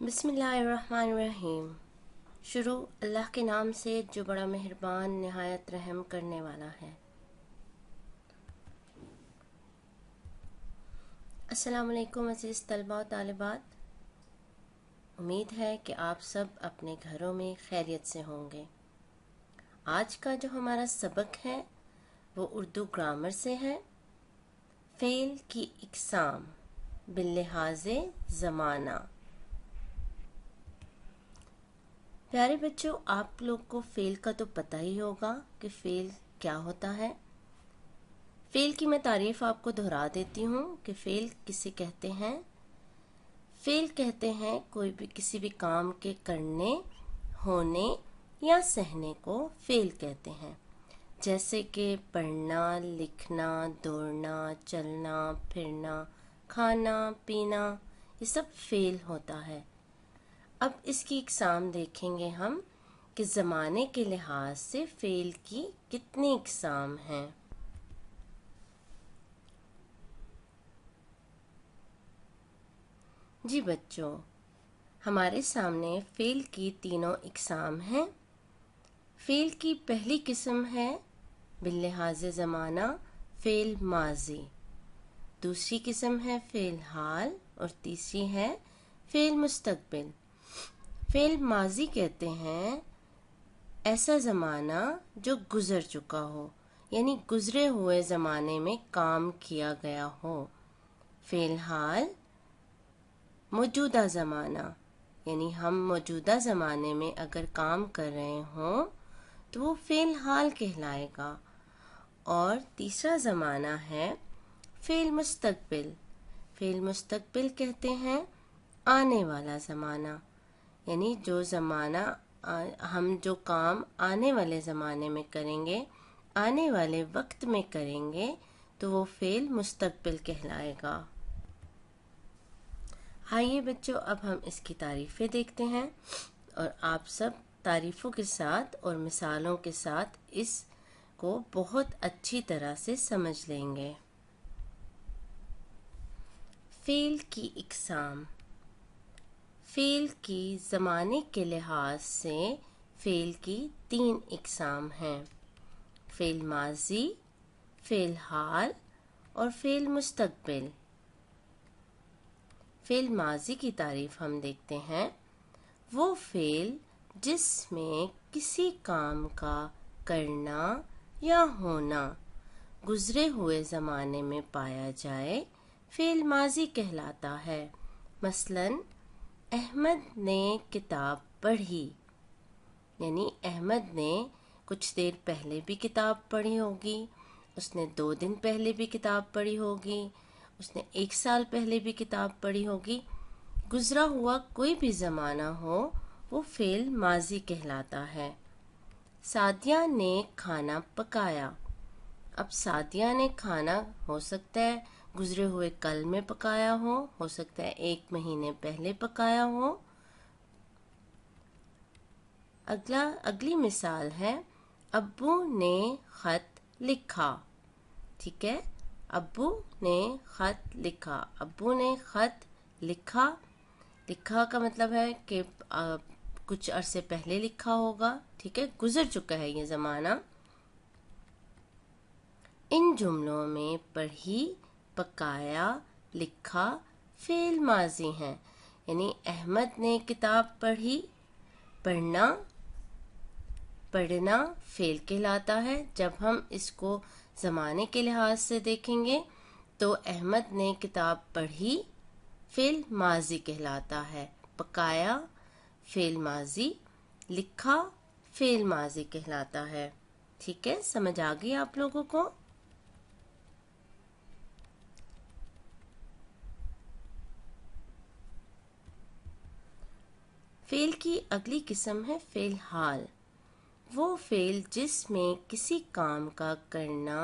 بسم اللہ الرحمن الرحیم۔ شروع اللہ کے نام سے جو بڑا مہربان نہایت رحم کرنے والا ہے۔ السلام علیکم عزیز طلباء و طالبات، امید ہے کہ آپ سب اپنے گھروں میں خیریت سے ہوں گے۔ آج کا جو ہمارا سبق ہے وہ اردو گرامر سے ہے۔ فعل کی اقسام باللحاظ زمانہ۔ پیارے بچوں، آپ لوگ کو فعل کا تو پتہ ہی ہوگا کہ فعل کیا ہوتا ہے۔ فعل کی میں تعریف آپ کو دہرا دیتی ہوں کہ فعل کسے کہتے ہیں۔ فعل کہتے ہیں کوئی بھی کسی بھی کام کے کرنے، ہونے یا سہنے کو فعل کہتے ہیں، جیسے کہ پڑھنا، لکھنا، دوڑنا، چلنا، پھرنا، کھانا، پینا، یہ سب فعل ہوتا ہے۔ اب اس کی اقسام دیکھیں گے ہم کہ زمانے کے لحاظ سے فعل کی کتنی اقسام ہیں۔ جی بچوں، ہمارے سامنے فعل کی تینوں اقسام ہیں۔ فعل کی پہلی قسم ہے باللحاظ زمانہ فعل ماضی، دوسری قسم ہے فعل حال اور تیسری ہے فعل مستقبل۔ فعل ماضی کہتے ہیں ایسا زمانہ جو گزر چکا ہو، یعنی گزرے ہوئے زمانے میں کام کیا گیا ہو۔ فعل حال موجودہ زمانہ، یعنی ہم موجودہ زمانے میں اگر کام کر رہے ہوں تو وہ فعل حال کہلائے گا۔ اور تیسرا زمانہ ہے فعل مستقبل۔ فعل مستقبل کہتے ہیں آنے والا زمانہ، یعنی جو زمانہ ہم جو کام آنے والے زمانے میں کریں گے، آنے والے وقت میں کریں گے تو وہ فعل مستقبل کہلائے گا۔ آئیے بچوں، اب ہم اس کی تعریفیں دیکھتے ہیں اور آپ سب تعریفوں کے ساتھ اور مثالوں کے ساتھ اس کو بہت اچھی طرح سے سمجھ لیں گے۔ فعل کی اقسام۔ فعل کی زمانے کے لحاظ سے فعل کی تین اقسام ہیں: فعل ماضی، فعل حال اور فعل مستقبل۔ فعل ماضی کی تعریف ہم دیکھتے ہیں۔ وہ فعل جس میں کسی کام کا کرنا یا ہونا گزرے ہوئے زمانے میں پایا جائے، فعل ماضی کہلاتا ہے۔ مثلاً احمد نے کتاب پڑھی، یعنی احمد نے کچھ دیر پہلے بھی کتاب پڑھی ہوگی، اس نے 2 دن پہلے بھی کتاب پڑھی ہوگی، اس نے 1 سال پہلے بھی کتاب پڑھی ہوگی۔ گزرا ہوا کوئی بھی زمانہ ہو وہ فعل ماضی کہلاتا ہے۔ سعدیہ نے کھانا پکایا۔ اب سعدیہ نے کھانا ہو سکتا ہے گزرے ہوئے کل میں پکایا ہو سکتا ہے 1 مہینے پہلے پکایا ہو۔ اگلی مثال ہے ابو نے خط لکھا۔ ٹھیک ہے، ابو نے خط لکھا۔ ابو نے خط لکھا، لکھا کا مطلب ہے کہ کچھ عرصے پہلے لکھا ہوگا۔ ٹھیک ہے، گزر چکا ہے یہ زمانہ۔ ان جملوں میں پڑھی، پکایا، لکھا فعل ماضی ہیں، یعنی احمد نے کتاب پڑھی۔ پڑھنا فعل کہلاتا ہے۔ جب ہم اس کو زمانے کے لحاظ سے دیکھیں گے تو احمد نے کتاب پڑھی فعل ماضی کہلاتا ہے، پکایا فعل ماضی، لکھا فعل ماضی کہلاتا ہے۔ ٹھیک ہے، سمجھ آ گئی آپ لوگوں کو؟ فعل کی اگلی قسم ہے فعل حال۔ وہ فعل جس میں کسی کام کا کرنا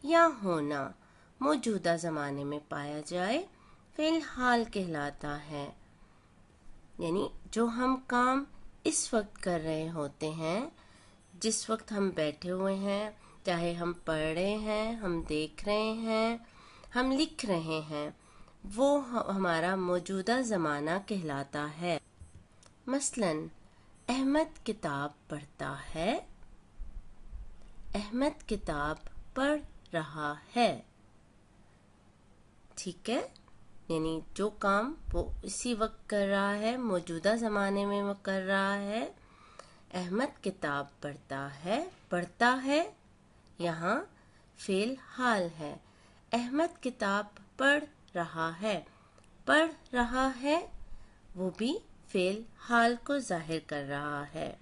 یا ہونا موجودہ زمانے میں پایا جائے، فعل حال کہلاتا ہے۔ یعنی جو ہم کام اس وقت کر رہے ہوتے ہیں، جس وقت ہم بیٹھے ہوئے ہیں، چاہے ہم پڑھ رہے ہیں، ہم دیکھ رہے ہیں، ہم لکھ رہے ہیں، وہ ہمارا موجودہ زمانہ کہلاتا ہے۔ مثلاً احمد کتاب پڑھتا ہے، احمد کتاب پڑھ رہا ہے۔ ٹھیک ہے، یعنی جو کام وہ اسی وقت کر رہا ہے، موجودہ زمانے میں وہ کر رہا ہے۔ احمد کتاب پڑھتا ہے یہاں فعل حال ہے۔ احمد کتاب پڑھ رہا ہے وہ بھی فعل حال کو ظاہر کر رہا ہے۔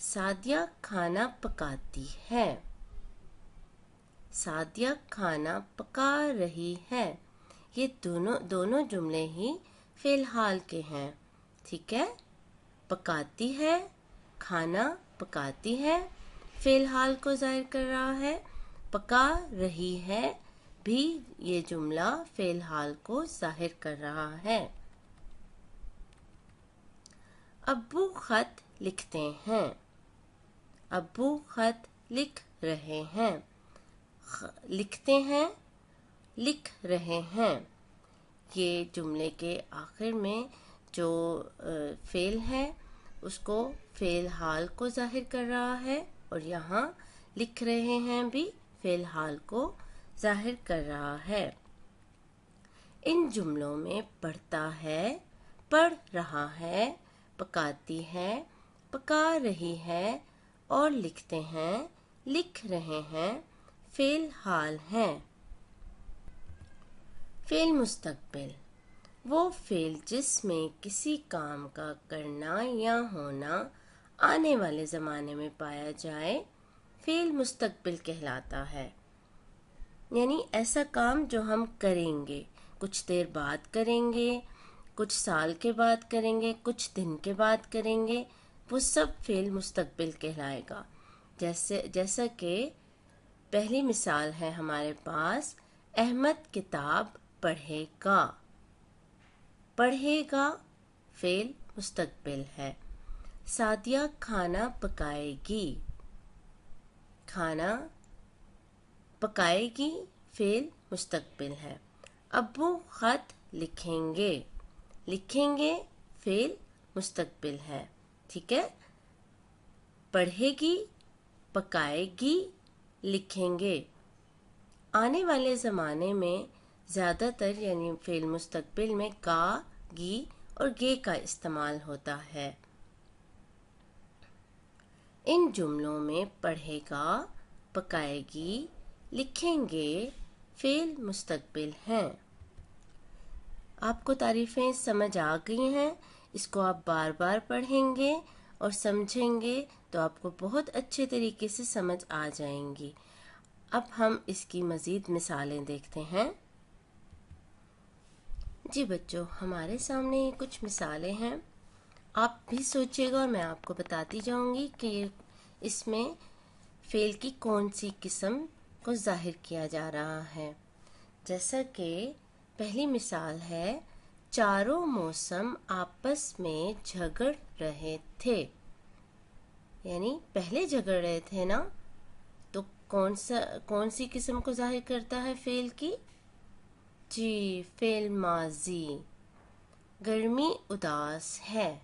سعدیہ کھانا پکاتی ہے، سعدیہ کھانا پکا رہی ہے۔ یہ دونوں جملے ہی فعل حال کے ہیں۔ ٹھیک ہے، پکاتی ہے، کھانا پکاتی ہے، فعل حال کو ظاہر کر رہا ہے۔ پکا رہی ہے بھی یہ جملہ فعل حال کو ظاہر کر رہا ہے۔ ابو خط لکھتے ہیں، ابو خط لکھ رہے ہیں۔ لکھتے ہیں، لکھ رہے ہیں، یہ جملے کے آخر میں جو فعل ہے اس کو فعل حال کو ظاہر کر رہا ہے، اور یہاں لکھ رہے ہیں بھی فعل حال کو ظاہر کر رہا ہے۔ ان جملوں میں پڑھتا ہے، پڑھ رہا ہے، پکاتی ہے، پکا رہی ہے، اور لکھتے ہیں، لکھ رہے ہیں فعل حال ہیں۔ فعل مستقبل وہ فعل جس میں کسی کام کا کرنا یا ہونا آنے والے زمانے میں پایا جائے، فعل مستقبل کہلاتا ہے۔ یعنی ایسا کام جو ہم کریں گے، کچھ دیر بعد کریں گے، کچھ سال کے بعد کریں گے، کچھ دن کے بعد کریں گے، وہ سب فعل مستقبل کہلائے گا۔ جیسا کہ پہلی مثال ہے ہمارے پاس، احمد کتاب پڑھے گا۔ پڑھے گا فعل مستقبل ہے۔ سعدیہ کھانا پکائے گی، کھانا پکائے گی فعل مستقبل ہے۔ ابو خط لکھیں گے، لکھیں گے فعل مستقبل ہے۔ ٹھیک ہے، پڑھے گی، پکائے گی، لکھیں گے۔ آنے والے زمانے میں زیادہ تر یعنی فعل مستقبل میں گا، گی اور گے کا استعمال ہوتا ہے۔ ان جملوں میں پڑھے گا، پکائے گی، لکھیں گے فعل مستقبل ہیں۔ آپ کو تعریفیں سمجھ آ گئی ہیں، اس کو آپ بار بار پڑھیں گے اور سمجھیں گے تو آپ کو بہت اچھے طریقے سے سمجھ آ جائیں گی۔ اب ہم اس کی مزید مثالیں دیکھتے ہیں۔ جی بچوں، ہمارے سامنے یہ کچھ مثالیں ہیں، آپ بھی سوچیے گا اور میں آپ کو بتاتی جاؤں گی کہ اس میں فعل کی کون سی قسم کو ظاہر کیا جا رہا ہے۔ جیسا کہ پہلی مثال ہے، چاروں موسم آپس میں جھگڑ رہے تھے۔ یعنی پہلے جھگڑ رہے تھے نا، تو کون سی قسم کو ظاہر کرتا ہے فعل کی؟ جی، فعل ماضی۔ گرمی اداس ہے،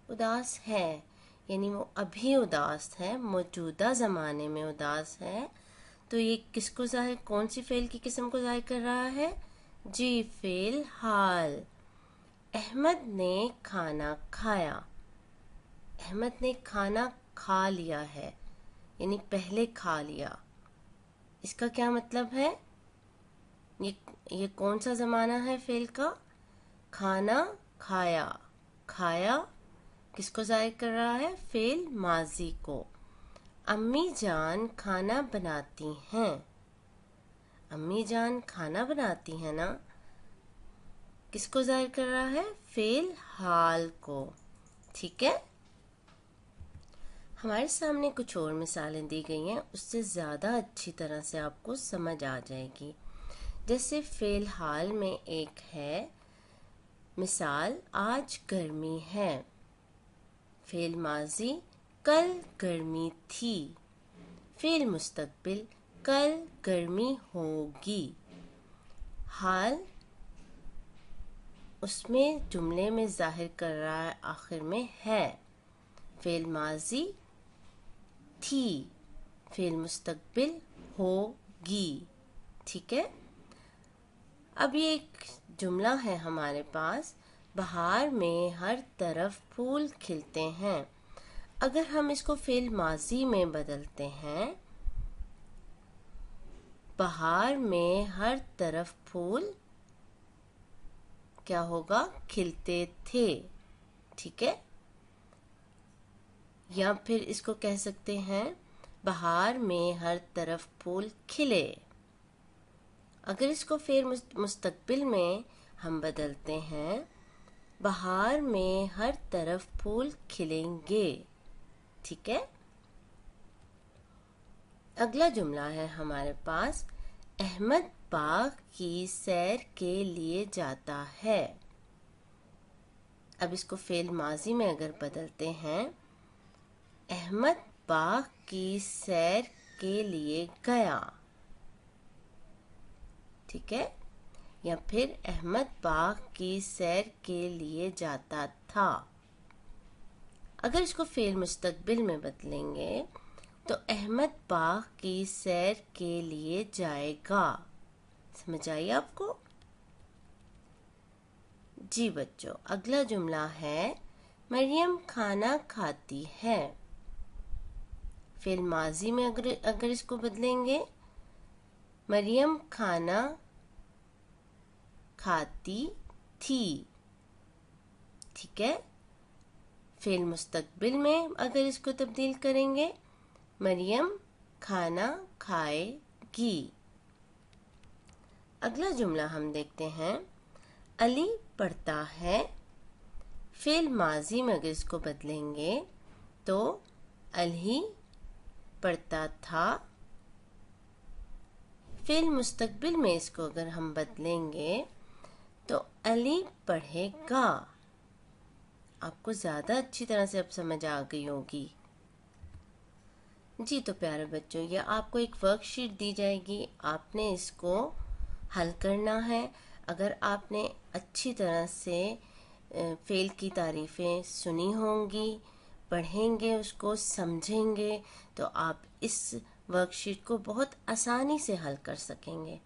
اداس ہے یعنی وہ ابھی اداس ہے، موجودہ زمانے میں اداس ہے، تو یہ کس کو کون سی فعل کی قسم کو ظاہر کر رہا ہے؟ جی، فعل حال۔ احمد نے کھانا کھایا، احمد نے کھانا کھا لیا ہے، یعنی پہلے کھا لیا۔ اس کا کیا مطلب ہے؟ یہ کون سا زمانہ ہے فعل کا؟ کھانا کھایا، کھایا کس کو ظاہر کر رہا ہے؟ فعل ماضی کو۔ امی جان کھانا بناتی ہیں، امی جان کھانا بناتی ہیں نا، کس کو ظاہر کر رہا ہے؟ فعل حال کو۔ ٹھیک ہے، ہمارے سامنے کچھ اور مثالیں دی گئی ہیں، اس سے زیادہ اچھی طرح سے آپ کو سمجھ آ جائے گی۔ جیسے فعل حال میں ایک ہے مثال، آج گرمی ہے۔ فعل ماضی، کل گرمی تھی۔ فعل مستقبل، کل گرمی ہوگی۔ حال اس میں جملے میں ظاہر کر رہا ہے آخر میں ہے. فعل ماضی تھی، فعل مستقبل ہوگی. ٹھیک ہے. اب یہ ایک جملہ ہے ہمارے پاس، بہار میں ہر طرف پھول کھلتے ہیں. اگر ہم اس کو فعل ماضی میں بدلتے ہیں، بہار میں ہر طرف پھول کیا ہوگا؟ کھلتے تھے. ٹھیک ہے. یا پھر اس کو کہہ سکتے ہیں بہار میں ہر طرف پھول کھلے. اگر اس کو فعل مستقبل میں ہم بدلتے ہیں، بہار میں ہر طرف پھول کھلیں گے. ٹھیک ہے. اگلا جملہ ہے ہمارے پاس، احمد باغ کی سیر کے لیے جاتا ہے. اب اس کو فعل ماضی میں اگر بدلتے ہیں، احمد باغ کی سیر کے لیے گیا. ٹھیک ہے. یا پھر احمد باغ کی سیر کے لیے جاتا تھا. اگر اس کو فعل مستقبل میں بدلیں گے تو احمد باغ کی سیر کے لیے جائے گا. سمجھ آئی آپ کو؟ جی بچوں، اگلا جملہ ہے مریم کھانا کھاتی ہے. فعل ماضی میں اگر اس کو بدلیں گے، مریم کھانا کھاتی تھی. ٹھیک ہے. فعل مستقبل میں اگر اس کو تبدیل کریں گے، مریم کھانا کھائے گی. اگلا جملہ ہم دیکھتے ہیں، علی پڑھتا ہے. فعل ماضی میں اگر اس کو بدلیں گے تو علی پڑھتا تھا. فعل مستقبل میں اس کو اگر ہم بدلیں گے تو علی پڑھے گا. آپ کو زیادہ اچھی طرح سے اب سمجھ آ گئی ہوگی. جی تو پیارے بچوں، یہ آپ کو ایک ورک شیٹ دی جائے گی، آپ نے اس کو حل کرنا ہے. اگر آپ نے اچھی طرح سے فعل کی تعریفیں سنی ہوں گی، پڑھیں گے، اس کو سمجھیں گے، تو آپ اس ورک شیٹ کو بہت آسانی سے حل کر سکیں گے.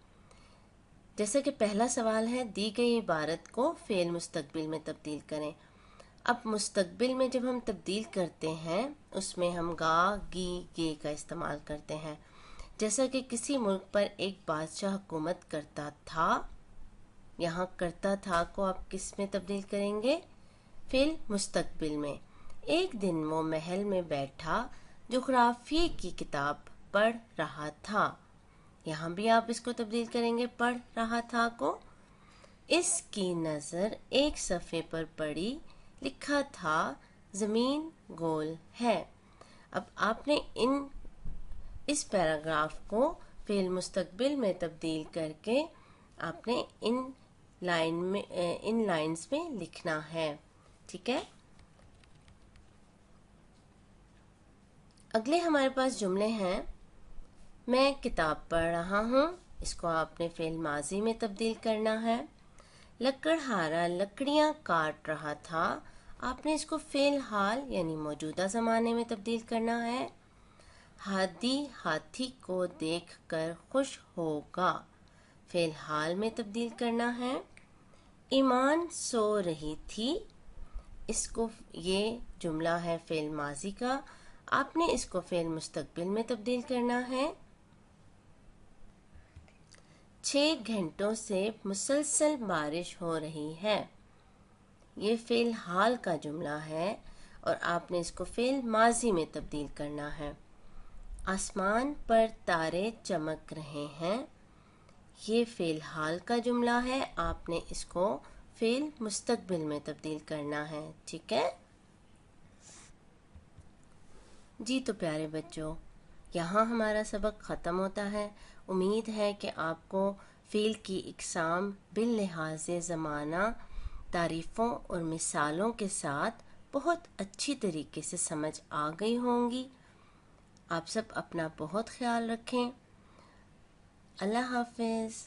جیسا کہ پہلا سوال ہے، دی گئی عبارت کو فعل مستقبل میں تبدیل کریں. اب مستقبل میں جب ہم تبدیل کرتے ہیں، اس میں ہم گا، گی، گے کا استعمال کرتے ہیں. جیسا کہ کسی ملک پر ایک بادشاہ حکومت کرتا تھا، یہاں کرتا تھا کو آپ کس میں تبدیل کریں گے؟ فعل مستقبل میں. ایک دن وہ محل میں بیٹھا جغرافیے کی کتاب پڑھ رہا تھا. یہاں بھی آپ اس کو تبدیل کریں گے پڑھ رہا تھا کو. اس کی نظر ایک صفحے پر پڑی، لکھا تھا زمین گول ہے. اب آپ نے اس پیراگراف کو فعل مستقبل میں تبدیل کر کے آپ نے ان لائنز میں لکھنا ہے. ٹھیک ہے. اگلے ہمارے پاس جملے ہیں، میں کتاب پڑھ رہا ہوں. اس کو آپ نے فعل ماضی میں تبدیل کرنا ہے. لکڑہارا لکڑیاں کاٹ رہا تھا. آپ نے اس کو فعل حال یعنی موجودہ زمانے میں تبدیل کرنا ہے. ہادی ہاتھی کو دیکھ کر خوش ہوگا. فعل حال میں تبدیل کرنا ہے. ایمان سو رہی تھی. یہ جملہ ہے فعل ماضی کا، آپ نے اس کو فعل مستقبل میں تبدیل کرنا ہے. 6 گھنٹوں سے مسلسل بارش ہو رہی ہے. یہ فعل حال کا جملہ ہے اور آپ نے اس کو فعل ماضی میں تبدیل کرنا ہے. آسمان پر تارے چمک رہے ہیں. یہ فعل حال کا جملہ ہے، آپ نے اس کو فعل مستقبل میں تبدیل کرنا ہے. ٹھیک ہے. جی تو پیارے بچوں، یہاں ہمارا سبق ختم ہوتا ہے. امید ہے کہ آپ کو فعل کی اقسام باللحاظ زمانہ تعریفوں اور مثالوں کے ساتھ بہت اچھی طریقے سے سمجھ آ گئی ہوں گی. آپ سب اپنا بہت خیال رکھیں. اللہ حافظ.